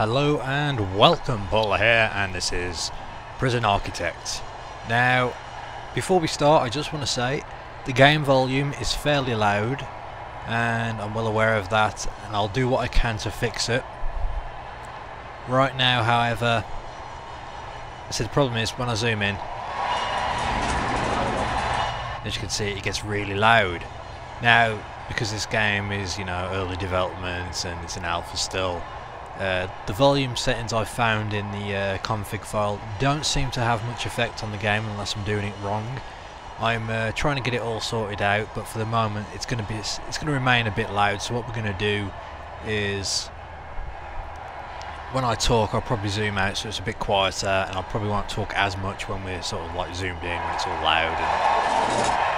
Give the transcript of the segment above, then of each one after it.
Hello and welcome, Pauleh here, and this is Prison Architect. Now, before we start, I just want to say the game volume is fairly loud, and I'm well aware of that, and I'll do what I can to fix it. Right now, however, the problem is when I zoom in, as you can see, it gets really loud. Now, because this game is, early development and it's an alpha still, the volume settings I found in the config file don't seem to have much effect on the game unless I'm doing it wrong. I'm trying to get it all sorted out, but for the moment it's going to remain a bit loud. So what we're going to do is, when I talk, I'll probably zoom out so it's a bit quieter, and I probably won't talk as much when we're sort of like zoomed in, when it's all loud.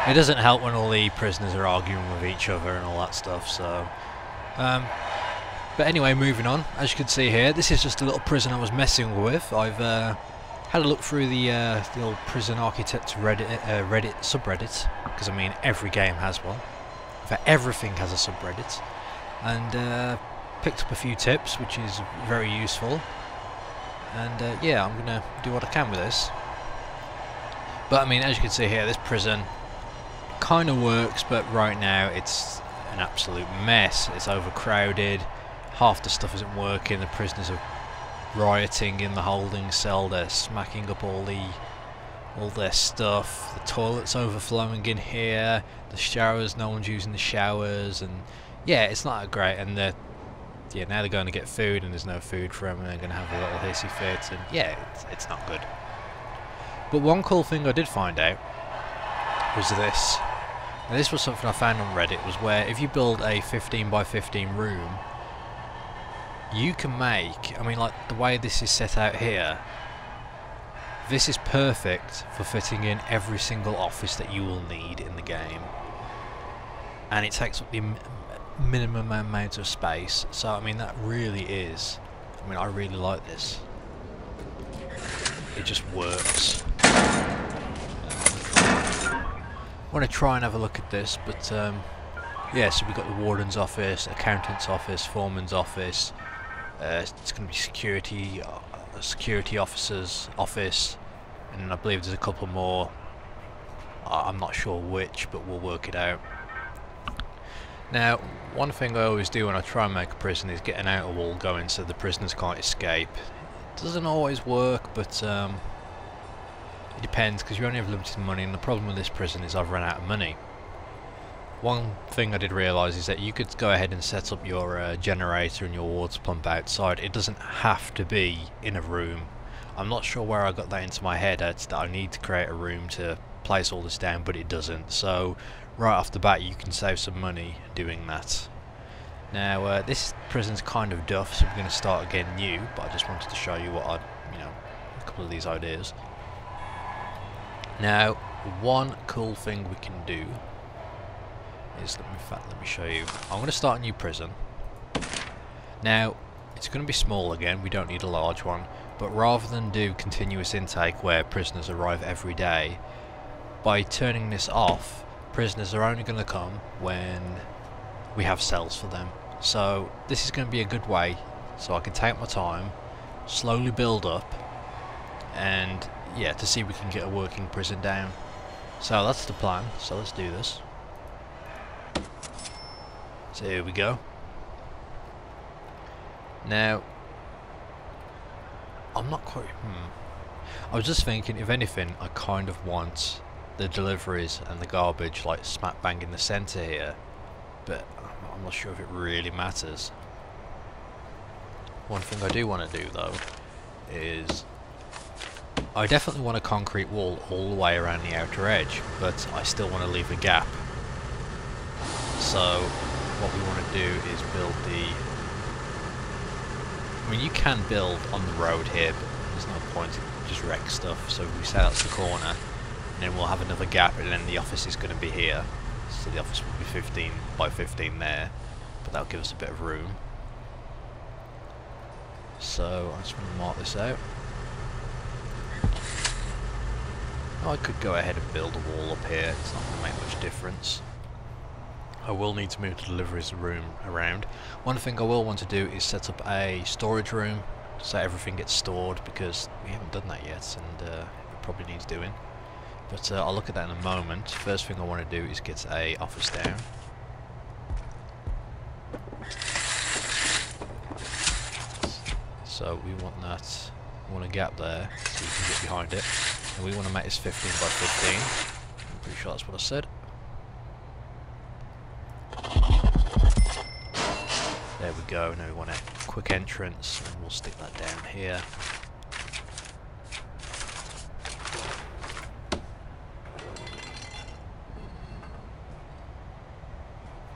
And it doesn't help when all the prisoners are arguing with each other and all that stuff. So. But anyway, moving on. As you can see here, this is just a little prison I was messing with. I've had a look through the old Prison Architect Reddit subreddit, because I mean every game has one. In fact, everything has a subreddit, and picked up a few tips, which is very useful. And yeah, I'm gonna do what I can with this. But I mean, as you can see here, this prison kind of works, but right now it's an absolute mess. It's overcrowded. Half the stuff isn't working. The prisoners are rioting in the holding cell. They're smacking up all their stuff. The toilet's overflowing in here. The showers, no one's using the showers, and yeah, it's not that great. And now they're going to get food, and there's no food for them, and they're going to have a little hissy fit, and yeah, it's not good. But one cool thing I did find out was this. Now, this was something I found on Reddit, was where if you build a 15 by 15 room, you can make, I mean, like the way this is set out here, this is perfect for fitting in every single office that you will need in the game, and it takes up the minimum amount of space. So I mean, that really is, I mean, I really like this. It just works. I want to try and have a look at this, but yeah, so we've got the warden's office, accountant's office, foreman's office. It's going to be security officer's office, and I believe there's a couple more. I'm not sure which, but we'll work it out. Now, one thing I always do when I try and make a prison is get an outer wall going so the prisoners can't escape. It doesn't always work, but it depends, because you only have limited money, and the problem with this prison is I've run out of money. One thing I did realise is that you could go ahead and set up your generator and your water pump outside. It doesn't have to be in a room. I'm not sure where I got that into my head, that I need to create a room to place all this down, but it doesn't. So right off the bat you can save some money doing that. Now this prison's kind of duff, so we're going to start again new, but I just wanted to show you a couple of these ideas. Now, one cool thing we can do is, let me show you. I'm going to start a new prison. Now, it's going to be small again, we don't need a large one, but rather than do continuous intake where prisoners arrive every day, by turning this off, prisoners are only going to come when we have cells for them. So this is going to be a good way, so I can take my time, slowly build up, and yeah, to see if we can get a working prison down. So that's the plan, so let's do this. So here we go. Now, I'm not quite... I was just thinking, if anything, I kind of want the deliveries and the garbage like smack bang in the centre here, but I'm not sure if it really matters. One thing I do want to do though is, I definitely want a concrete wall all the way around the outer edge, but I still want to leave a gap. So what we want to do is build I mean, you can build on the road here, but there's no point, it just wrecks stuff. So we say that's the corner, and then we'll have another gap, and then the office is going to be here. So the office will be 15 by 15 there, but that'll give us a bit of room. So I just want to mark this out. I could go ahead and build a wall up here, it's not going to make much difference. I will need to move the deliveries room around. One thing I will want to do is set up a storage room so everything gets stored, because we haven't done that yet, and it probably needs doing. But I'll look at that in a moment. First thing I want to do is get a office down. So we want that, we want a gap there so we can get behind it, and we want to make this 15 by 15. I'm pretty sure that's what I said. There we go. Now we want a quick entrance, and we'll stick that down here.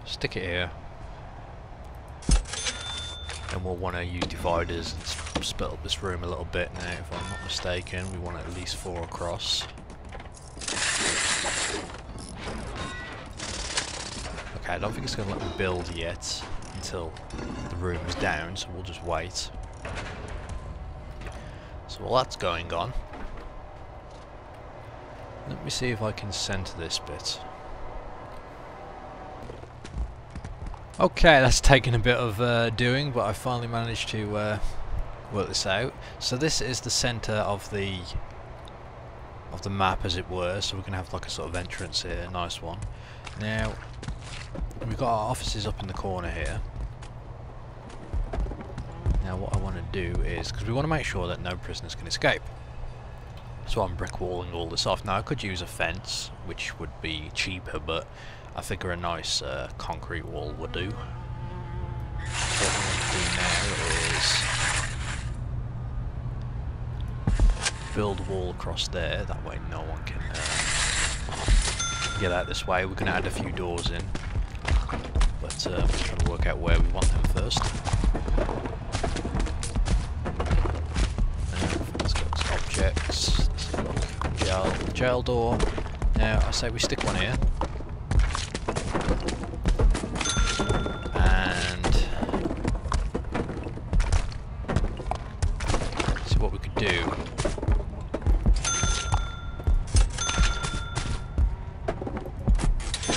Stick it here. And we'll want to use dividers and split up this room a little bit now, if I'm not mistaken. We want at least 4 across. Okay, I don't think it's going to let me build yet until the room is down, so we'll just wait. So while that's going on, let me see if I can center this bit. Okay, that's taken a bit of doing, but I finally managed to work this out. So this is the center of the map, as it were. So we're going to have like a sort of entrance here, a nice one. Now we've got our offices up in the corner here. Now what I want to do is, because we want to make sure that no prisoners can escape, so I'm brick walling all this off. Now I could use a fence, which would be cheaper, but I figure a nice concrete wall would do. So what I'm going to do now is build a wall across there, that way no one can get out this way. We're going to add a few doors in, but I'm trying to work out where we want them first. Let's go to objects, jail door. Now I say we stick one here.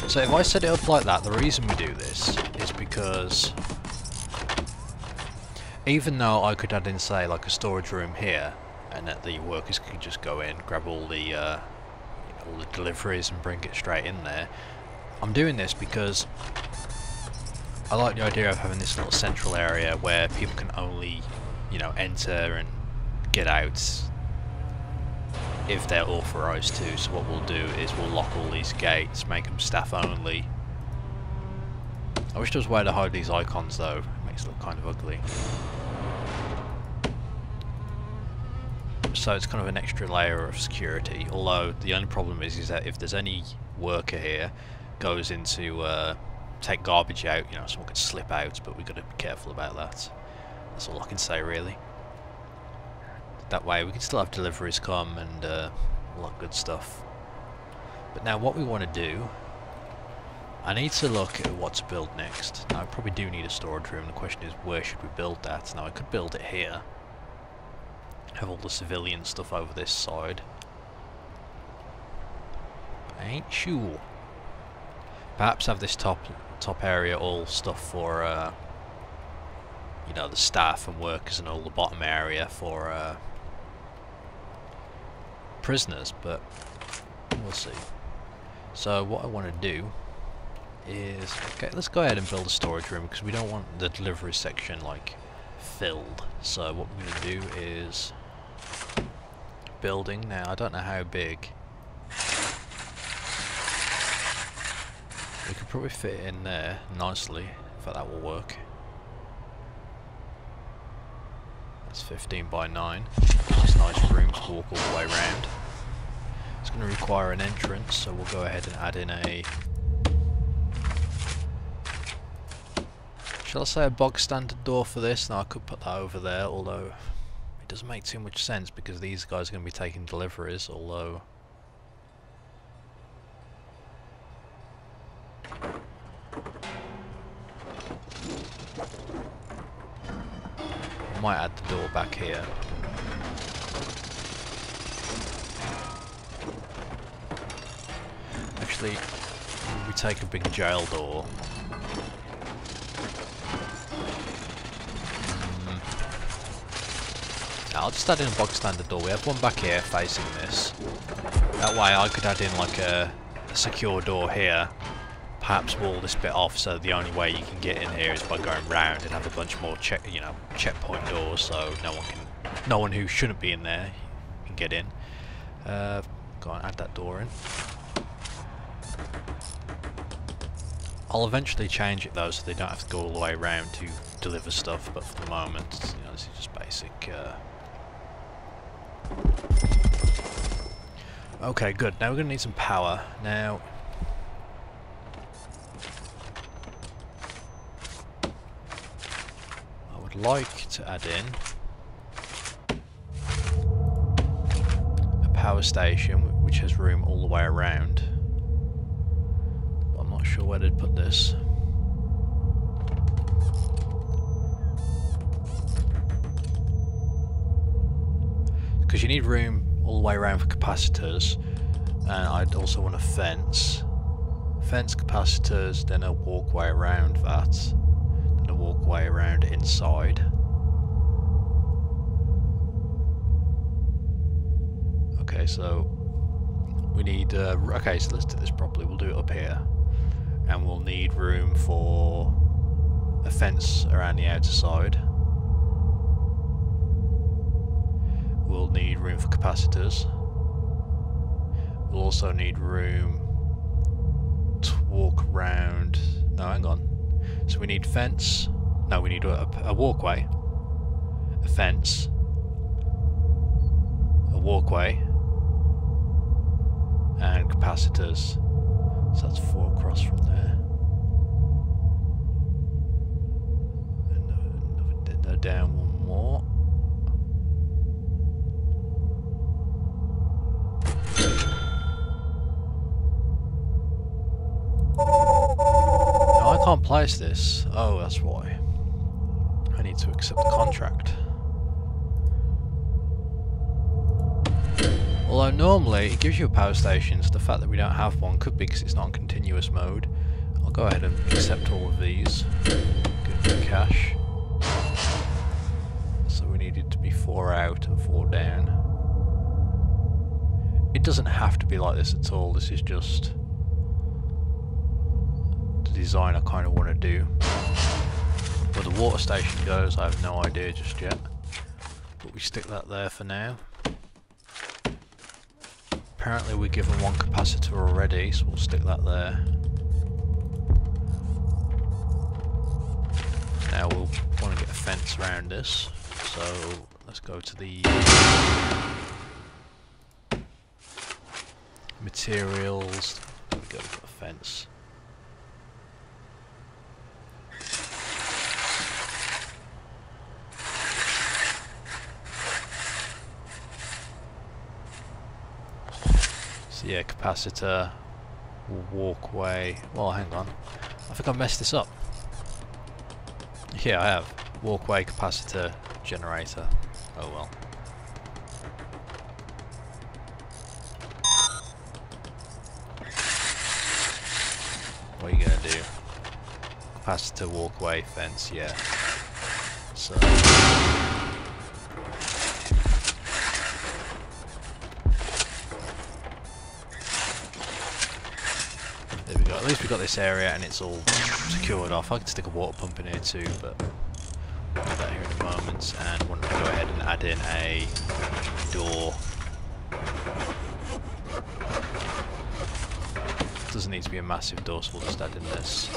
So if I set it up like that, the reason we do this is because even though I could add in, say, like a storage room here, and that the workers could just go in, grab all the all the deliveries and bring it straight in there, I'm doing this because I like the idea of having this little central area where people can only, you know, enter and get out if they're authorised to. So what we'll do is we'll lock all these gates, make them staff only. I wish there was a way to hide these icons though, it makes it look kind of ugly. So it's kind of an extra layer of security, although the only problem is that if there's any worker here goes into take garbage out, you know, someone could slip out, but we've got to be careful about that. That's all I can say really. That way we can still have deliveries come and all that good stuff. But now what we want to do, I need to look at what to build next. Now I probably do need a storage room. The question is, where should we build that? Now I could build it here, have all the civilian stuff over this side. I ain't sure. Perhaps have this top area all stuff for you know, the staff and workers, and all the bottom area for prisoners, but we'll see. So what I want to do is, okay, let's go ahead and build a storage room because we don't want the delivery section like filled. So what we're going to do is building. Now I don't know how big. We could probably fit it in there nicely, if that will work. That's 15 by 9. Just nice room to walk all the way around. It's going to require an entrance, so we'll go ahead and add in a... shall I say a bog standard door for this? Now I could put that over there, although it doesn't make too much sense because these guys are going to be taking deliveries, although... I might add the door back here. Actually, we take a big jail door. I'll just add in a bog standard door. We have one back here facing this. That way I could add in like a secure door here. Perhaps wall this bit off so the only way you can get in here is by going round and have a bunch more checkpoint doors so no one who shouldn't be in there can get in. Go on, add that door in. I'll eventually change it though so they don't have to go all the way around to deliver stuff, but for the moment, this is just basic. Okay, good. Now we're going to need some power. Now, I would like to add in a power station which has room all the way around. But I'm not sure where to put this. Because you need room all the way around for capacitors, and I'd also want a fence, capacitors, then a walkway around that, then a walkway around inside. Okay, so we need, okay, so let's do this properly. We'll do it up here, and we'll need room for a fence around the outer side. We'll need room for capacitors. We'll also need room to walk around. No, hang on. So we need fence. No, we need a walkway, a fence, a walkway, and capacitors. So that's 4 across from there. And down one more. No, I can't place this. Oh, that's why. I need to accept the contract. Although normally it gives you a power station, so the fact that we don't have one could be because it's not in continuous mode. I'll go ahead and accept all of these. Good cash. So we needed to be 4 out and 4 down. It doesn't have to be like this at all. This is just the design I kind of want to do. Where the water station goes, I have no idea just yet. But we stick that there for now. Apparently we're given 1 capacitor already, so we'll stick that there. Now we'll want to get a fence around this, so let's go to the materials. There we go, we've got a fence. So yeah, capacitor, walkway. Well, hang on. I think I messed this up. Yeah, I have. Walkway, capacitor, generator. Oh well. What are you gonna do? Capacitor, walkway, fence, yeah. So there we go. At least we've got this area and it's all secured off. I could stick a water pump in here too, but we'll do that here in a moment. And I want to go ahead and add in a door. Doesn't need to be a massive door, so we'll just add in this.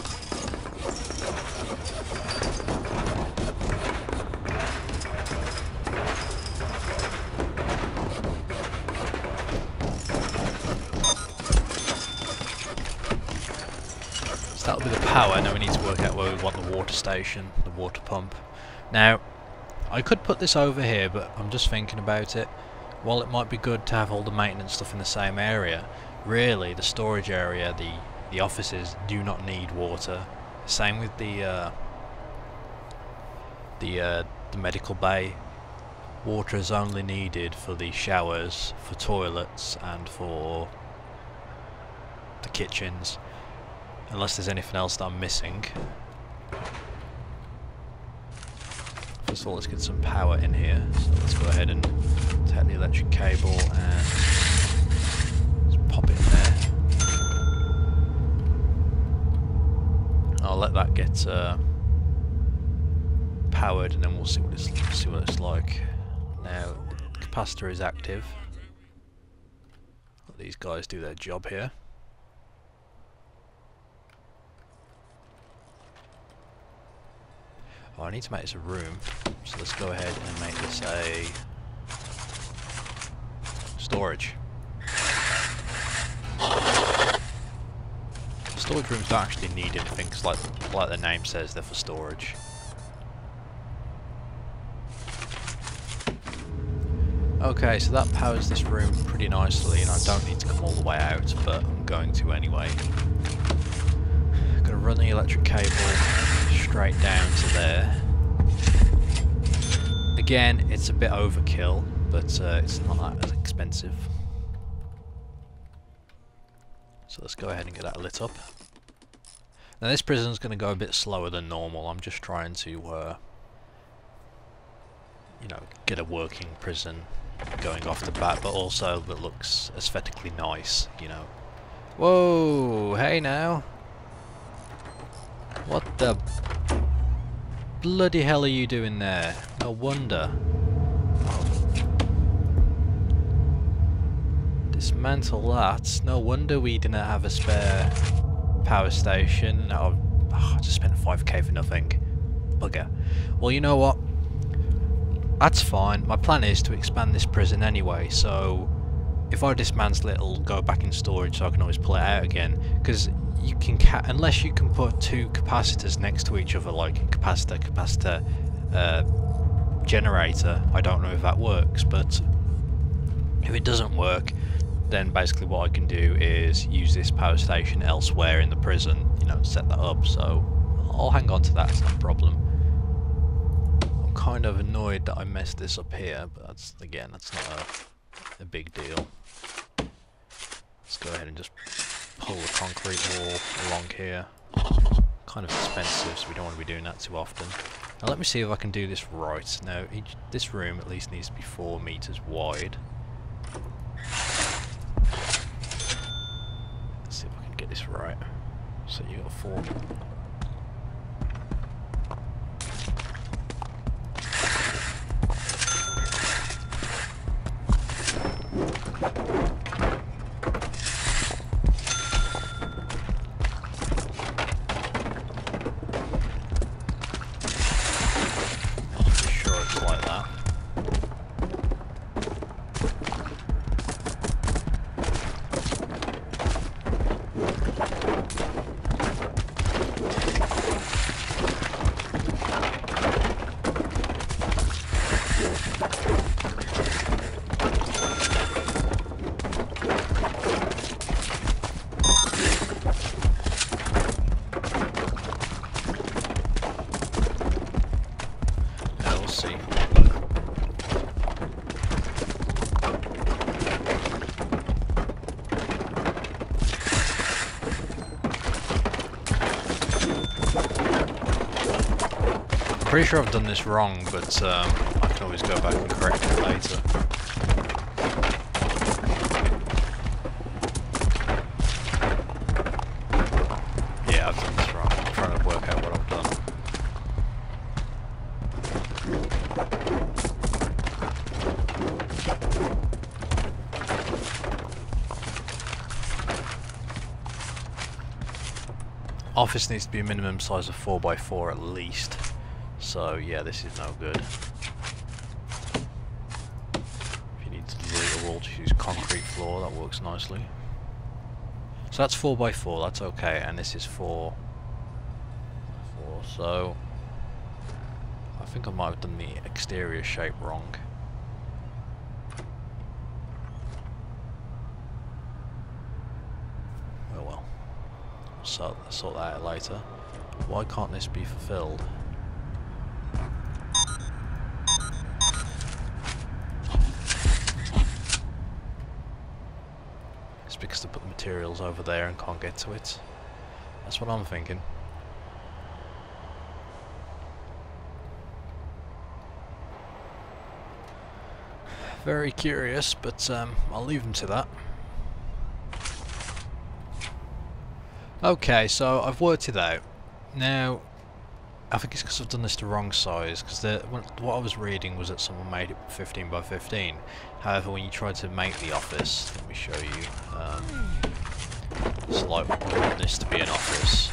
So that'll be the power. Now we need to work out where we want the water station, the water pump. Now, I could put this over here, but I'm just thinking about it. While it might be good to have all the maintenance stuff in the same area, really the storage area, the offices do not need water. Same with the medical bay. Water is only needed for the showers, for toilets, and for the kitchens. Unless there's anything else that I'm missing. First of all, let's get some power in here. So let's go ahead and take the electric cable and let's pop it in there. I'll let that get powered, and then we'll see what it's like. Now, the capacitor is active. Let these guys do their job here. Oh, I need to make this a room, so let's go ahead and make this a storage. Storage rooms don't actually need anything, because like the name says, they're for storage. Okay, so that powers this room pretty nicely, and I don't need to come all the way out, but I'm going to anyway. I'm going to run the electric cable straight down to there. Again, it's a bit overkill, but it's not that expensive. So let's go ahead and get that lit up. Now this prison's going to go a bit slower than normal. I'm just trying to, you know, get a working prison going off the bat, but also that looks aesthetically nice, you know. Whoa, hey now. What the bloody hell are you doing there? No wonder. Dismantle that. No wonder we didn't have a spare power station. Oh, I just spent 5k for nothing. Bugger. Well, you know what? That's fine. My plan is to expand this prison anyway, so if I dismantle it, it'll go back in storage, so I can always pull it out again. Because you can, unless you can put two capacitors next to each other, like capacitor, generator, I don't know if that works, but if it doesn't work, then basically what I can do is use this power station elsewhere in the prison, you know, set that up, so I'll hang on to that, it's not a problem. I'm kind of annoyed that I messed this up here, but that's, again, that's not a big deal. Let's go ahead and just pull the concrete wall along here. Kind of expensive, so we don't want to be doing that too often. Now let me see if I can do this right. Now this room at least needs to be 4 meters wide. Let's see if I can get this right. So you got 4. Pretty sure I've done this wrong, but I can always go back and correct it later. Yeah, I've done this wrong. I'm trying to work out what I've done. Office needs to be a minimum size of 4x4 at least. So yeah, this is no good. If you need to delete a wall, just use concrete floor, that works nicely. So that's 4x4, that's okay, and this is 4x4, so I think I might have done the exterior shape wrong. Oh well, so I'll sort that out later. Why can't this be fulfilled? Because to put the materials over there and can't get to it. That's what I'm thinking. Very curious, but I'll leave them to that. Okay, so I've worked it out. Now, I think it's because I've done this the wrong size, because what I was reading was that someone made it 15 by 15. However, when you try to make the office, let me show you, it's like we want this to be an office.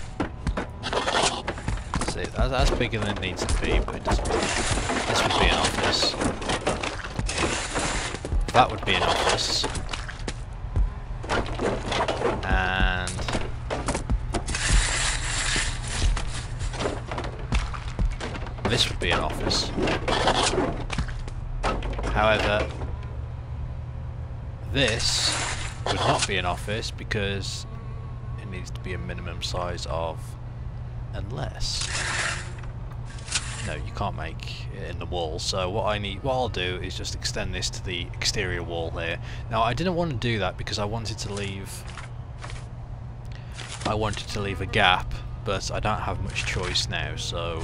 See, that's bigger than it needs to be, but it doesn't really. This would be an office. That would be an office. And this would be an office. However, this would not be an office because it needs to be a minimum size of, unless, no, you can't make it in the wall. So what I'll do is just extend this to the exterior wall here. Now I didn't want to do that because I wanted to leave a gap, but I don't have much choice now, so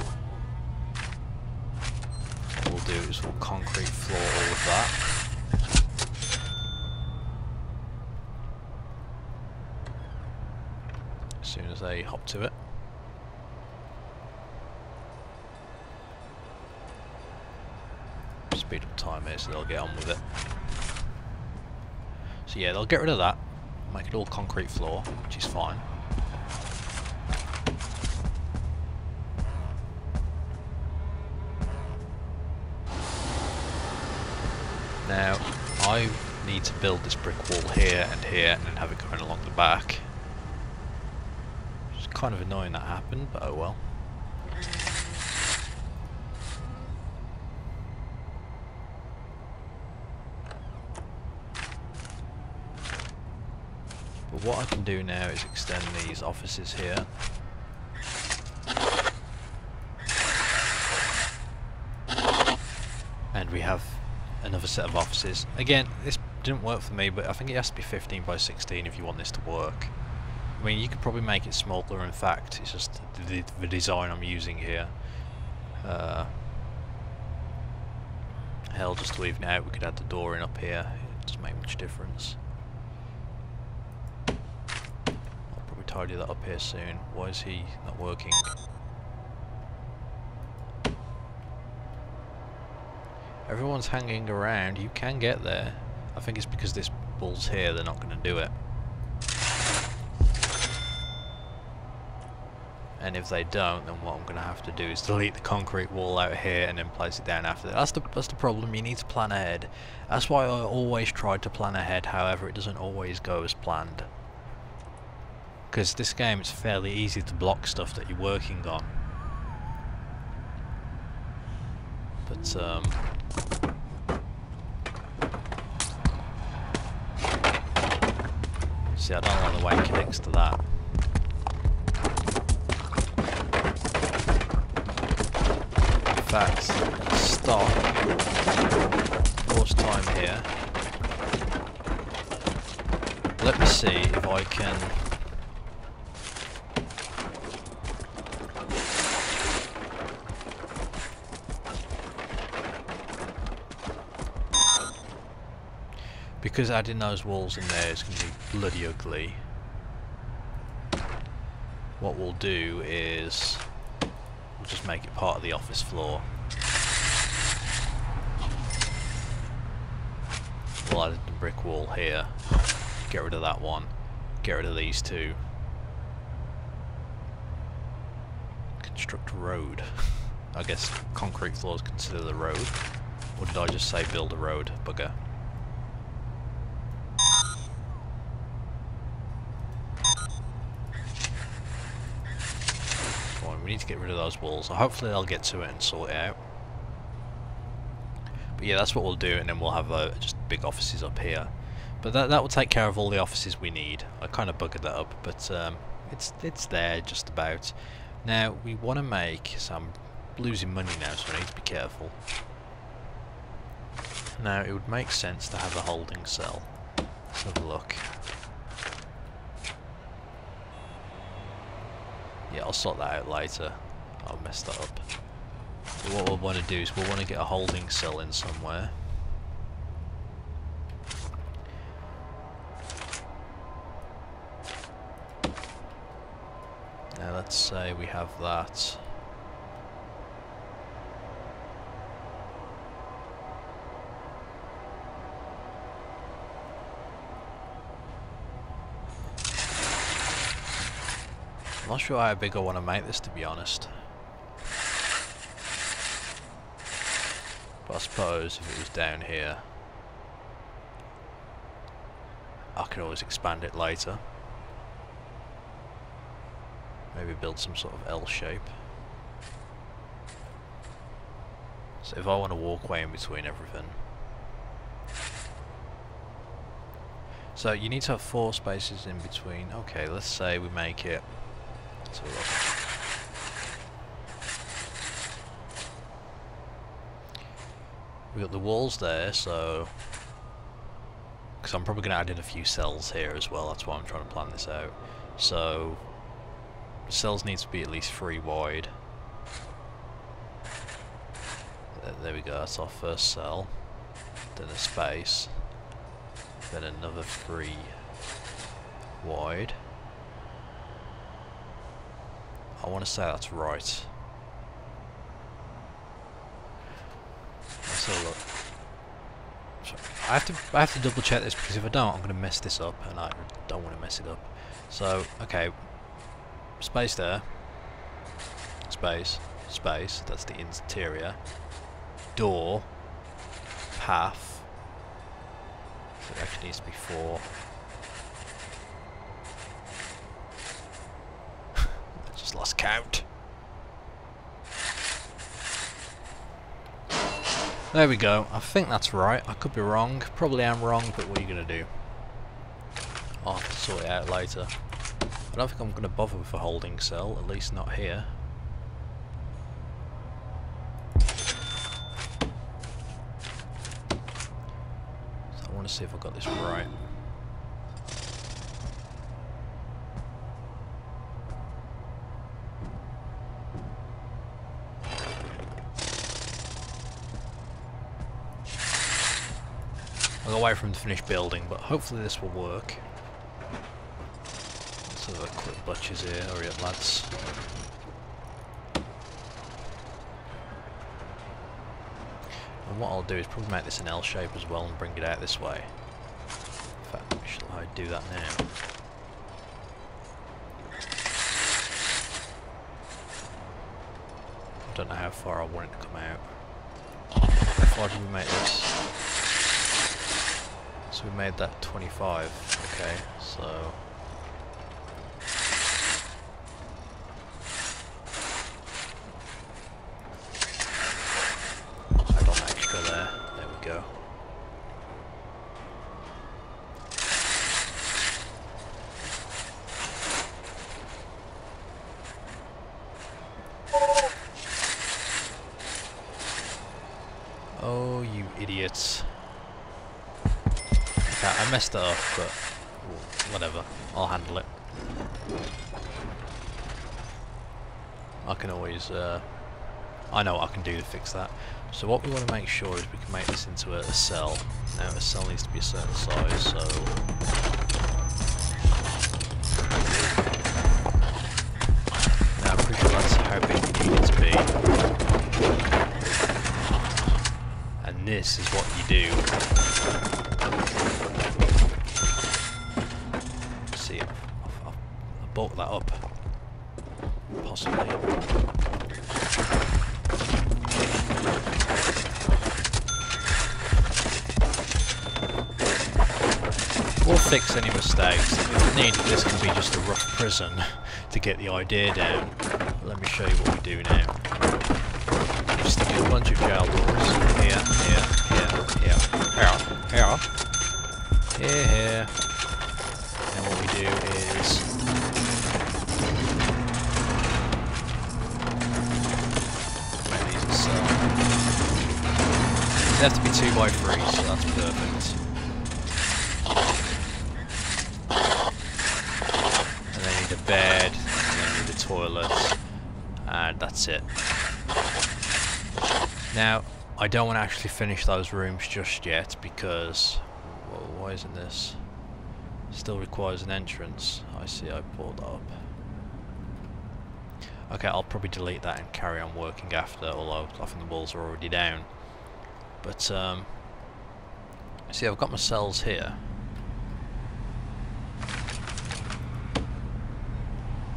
what we'll do is we'll concrete floor all of that. As soon as they hop to it. Speed up time here so they'll get on with it. So yeah, they'll get rid of that, make it all concrete floor, which is fine. Now, I need to build this brick wall here and here and then have it going along the back. It's kind of annoying that happened, but oh well. But what I can do now is extend these offices here. And we have another set of offices. Again, this didn't work for me, but I think it has to be 15 by 16 if you want this to work. I mean, you could probably make it smaller, in fact, it's just the design I'm using here. Hell, just to even it out, we could add the door in up here. It doesn't make much difference. I'll probably tidy that up here soon. Why is he not working? Everyone's hanging around. You can get there. I think it's because this ball's here, they're not going to do it. And if they don't, then what I'm going to have to do is delete the concrete wall out here and then place it down after that. That's the problem. You need to plan ahead. That's why I always try to plan ahead. However, it doesn't always go as planned. Because this game, it's fairly easy to block stuff that you're working on. But see, I don't like the way it connects to that. In fact, let's stop, pause time here. Let me see if I can because adding those walls in there is going to be bloody ugly. What we'll do is we'll just make it part of the office floor. We'll add the brick wall here, get rid of that one, get rid of these two. Construct a road. I guess concrete floors consider the road. Or did I just say build a road? Bugger. We need to get rid of those walls, so hopefully they'll get to it and sort it out. But yeah, that's what we'll do, and then we'll have just big offices up here. But that will take care of all the offices we need. I kind of buggered that up, but it's there just about. Now we want to make, so I'm losing money now, so I need to be careful. Now it would make sense to have a holding cell. Let's have a look. Yeah, I'll sort that out later. I'll mess that up. But what we'll want to do is we'll want to get a holding cell in somewhere. let's say we have that. I'm not sure how big I want to make this, to be honest. But I suppose if it was down here, I could always expand it later. Maybe build some sort of L shape. So if I want a walkway in between everything. So you need to have 4 spaces in between. Okay, let's say we make it. Let's have a look. We've got the walls there, so because I'm probably going to add in a few cells here as well, that's why I'm trying to plan this out. So the cells need to be at least 3 wide. There we go, that's our first cell. Then a space. Then another 3 wide. I want to say that's right. Let's have a look. I have to double check this, because if I don't, I'm going to mess this up, and I don't want to mess it up. So, okay, space there, space, space. That's the interior. Door, path. So it actually needs to be 4. I just lost count. There we go. I think that's right. I could be wrong. Probably am wrong, but what are you going to do? I'll have to sort it out later. I don't think I'm going to bother with a holding cell, at least not here. So I want to see if I got this right. I'll go away from the finished building, but hopefully this will work. Let's have a quick butchers here. Hurry up, lads. And what I'll do is probably make this an L shape as well and bring it out this way. In fact, shall I do that now? I don't know how far I want it to come out. How far did we make this? So we made that 25, okay, so add on extra there, there we go. Oh, you idiots. I messed it up, but whatever, I'll handle it. I can always, I know what I can do to fix that. So what we want to make sure is we can make this into a cell. Now a cell needs to be a certain size, so... Now I'm pretty sure that's how big you need it to be. And this is what you do. Bulk that up, possibly. We'll fix any mistakes. If needed, this can be just a rough prison to get the idea down. But let me show you what we do now. We stick a bunch of jail doors here, here, here, here, here, here. And what we do is they have to be 2 by 3, so that's perfect. And they need a bed, and they need a toilet, and that's it. Now, I don't want to actually finish those rooms just yet because, well, why isn't this? Still requires an entrance. I see, I pulled up. Okay, I'll probably delete that and carry on working after, although I think the walls are already down. But, see, I've got my cells here.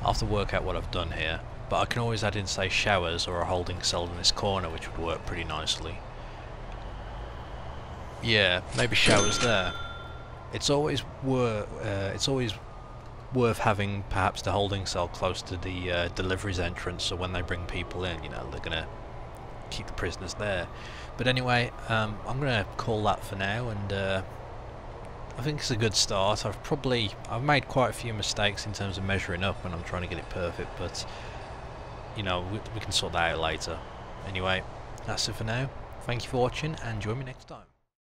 I'll have to work out what I've done here, but I can always add in, say, showers or a holding cell in this corner, which would work pretty nicely. Yeah, maybe showers there. It's always worth having perhaps the holding cell close to the deliveries entrance, so when they bring people in, you know, they're gonna keep the prisoners there. But anyway, I'm gonna call that for now, and I think it's a good start. I've made quite a few mistakes in terms of measuring up when I'm trying to get it perfect, but you know, we can sort that out later. Anyway, that's it for now. Thank you for watching, and join me next time.